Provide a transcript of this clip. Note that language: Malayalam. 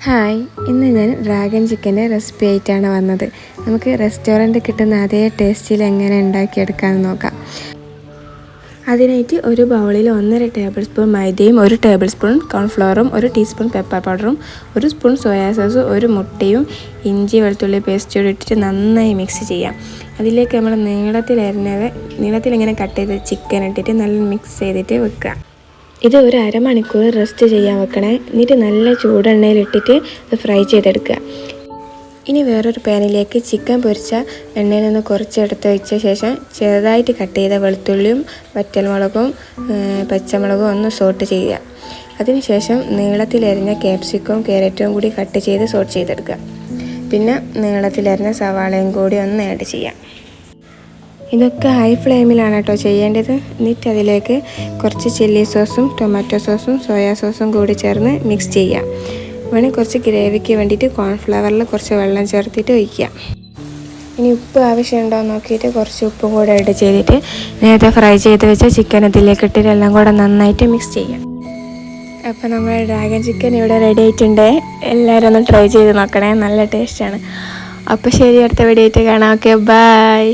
ഹായ്, ഇന്ന് ഞാൻ ഡ്രാഗൺ ചിക്കൻ്റെ റെസിപ്പി ആയിട്ടാണ് വന്നത്. നമുക്ക് റെസ്റ്റോറൻറ്റ് കിട്ടുന്ന അതേ ടേസ്റ്റിൽ എങ്ങനെ ഉണ്ടാക്കിയെടുക്കാമെന്ന് നോക്കാം. അതിനായിട്ട് ഒരു ബൗളിൽ 1.5 ടേബിൾ സ്പൂൺ മൈദയും 1 ടേബിൾ സ്പൂൺ കോൺഫ്ലവറും 1 ടീസ്പൂൺ പെപ്പർ പൗഡറും 1 സ്പൂൺ സോയാ സോസും 1 മുട്ടയും ഇഞ്ചി വെളുത്തുള്ളി പേസ്റ്റോട് ഇട്ടിട്ട് നന്നായി മിക്സ് ചെയ്യാം. അതിലേക്ക് നമ്മൾ നീളത്തിൽ ഇങ്ങനെ കട്ട് ചെയ്ത് ചിക്കൻ ഇട്ടിട്ട് നല്ല മിക്സ് ചെയ്തിട്ട് വെക്കുക. ഇത് ഒരു അരമണിക്കൂർ റെസ്റ്റ് ചെയ്യാൻ വെക്കണേ. എന്നിട്ട് നല്ല ചൂടെണ്ണയിലിട്ടിട്ട് ഇത് ഫ്രൈ ചെയ്തെടുക്കുക. ഇനി വേറൊരു പാനിലേക്ക് ചിക്കൻ പൊരിച്ച എണ്ണയിൽ നിന്ന് കുറച്ചെടുത്ത് വെച്ച ശേഷം ചെറുതായിട്ട് കട്ട് ചെയ്ത വെളുത്തുള്ളിയും വറ്റൽമുളകും പച്ചമുളകും ഒന്ന് സോട്ട് ചെയ്യുക. അതിനുശേഷം നീളത്തിലരിഞ്ഞ ക്യാപ്സിക്കവും ക്യാരറ്റും കൂടി കട്ട് ചെയ്ത് സോട്ട് ചെയ്തെടുക്കുക. പിന്നെ നീളത്തിലരിഞ്ഞ സവാളയും കൂടി ഒന്ന് ആഡ് ചെയ്യാം. ഇതൊക്കെ ഹൈ ഫ്ലെയിമിലാണ് കേട്ടോ ചെയ്യേണ്ടത്. എന്നിട്ട് അതിലേക്ക് കുറച്ച് ചില്ലി സോസും ടൊമാറ്റോ സോസും സോയാ സോസും കൂടി ചേർന്ന് മിക്സ് ചെയ്യാം. വേണമെങ്കിൽ കുറച്ച് ഗ്രേവിക്ക് വേണ്ടിയിട്ട് കോൺഫ്ലവറിൽ കുറച്ച് വെള്ളം ചേർത്തിട്ട് ഒഴിക്കുക. ഇനി ഉപ്പ് ആവശ്യമുണ്ടോ എന്ന് നോക്കിയിട്ട് കുറച്ച് ഉപ്പും കൂടെ ആഡ് ചെയ്തിട്ട് നേരത്തെ ഫ്രൈ ചെയ്ത് വെച്ച ചിക്കൻ ഇതിലേക്ക് ഇട്ടിട്ട് എല്ലാം കൂടെ നന്നായിട്ട് മിക്സ് ചെയ്യാം. അപ്പോൾ നമ്മുടെ ഡ്രാഗൺ ചിക്കൻ ഇവിടെ റെഡി ആയിട്ടുണ്ട്. എല്ലാവരും ഒന്ന് ട്രൈ ചെയ്ത് നോക്കണേ, നല്ല ടേസ്റ്റാണ്. അപ്പോൾ ശരി, അടുത്ത വീഡിയോ ആയിട്ട് കാണാം. Okay, by.